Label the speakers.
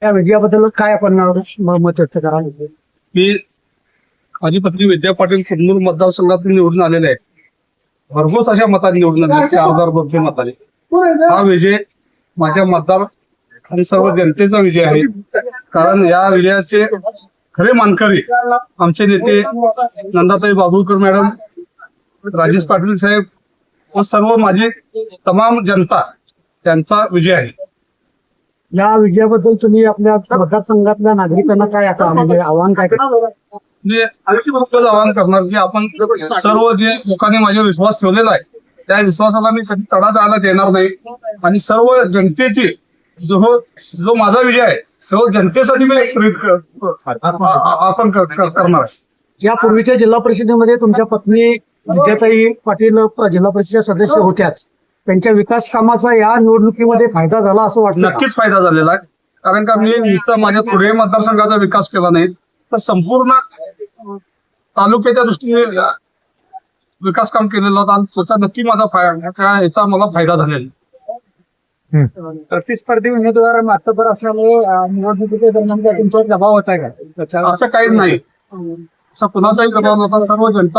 Speaker 1: या विजयाबद्दल काय आपण मत व्यक्त कराल?
Speaker 2: मी माझी पत्नी विद्या पाटील कुन्नूर मतदारसंघातून निवडून आलेले आहे. भरघोस अशा मतांनी निवडून आले, 4,000 मतांनी. हा विजय माझ्या मतदार आणि सर्व जनतेचा विजय आहे. कारण या विजयाचे खरे मानकरी आमचे नेते नंदाताई बाबुळकर मॅडम, राजेश पाटील साहेब व सर्व माझी तमाम जनता, त्यांचा विजय आहे.
Speaker 1: या विजयाबद्दल तुम्ही आपल्या मतदारसंघातल्या नागरिकांना काय आता म्हणजे आव्हान काय करता?
Speaker 2: मी आणखी भरपूर आवाहन करणार की आपण सर्व जे लोकांनी माझ्यावर विश्वास ठेवलेला आहे, त्या विश्वासाला मी कधी तडा जायला देणार नाही. आणि सर्व जनतेची जो माझा विजय आहे तो जनतेसाठी मी आपण करणार आहे.
Speaker 1: यापूर्वीच्या जिल्हा परिषदेमध्ये तुमच्या पत्नी विद्याताई पाटील जिल्हा परिषदेच्या सदस्य होत्याच. त्यांच्या विकास कामाचा या निवडणुकीमध्ये फायदा झाला असं वाटतं?
Speaker 2: नक्कीच फायदा झालेला आहे. कारण का मी नुसता माझ्या थोडे मतदारसंघाचा विकास केला नाही, तर संपूर्ण तालुक्याच्या दृष्टीने विकास काम केलेलं होतं आणि त्याचा नक्की याचा मला फायदा झालेला.
Speaker 1: प्रतिस्पर्धी उमेदवार मातबर असल्यामुळे निवडणुकीच्या दरम्यान तुमच्यावर दबाव होता का?
Speaker 2: असं काही नाही, असं कुणाचाही दबाव नव्हता. सर्व जनता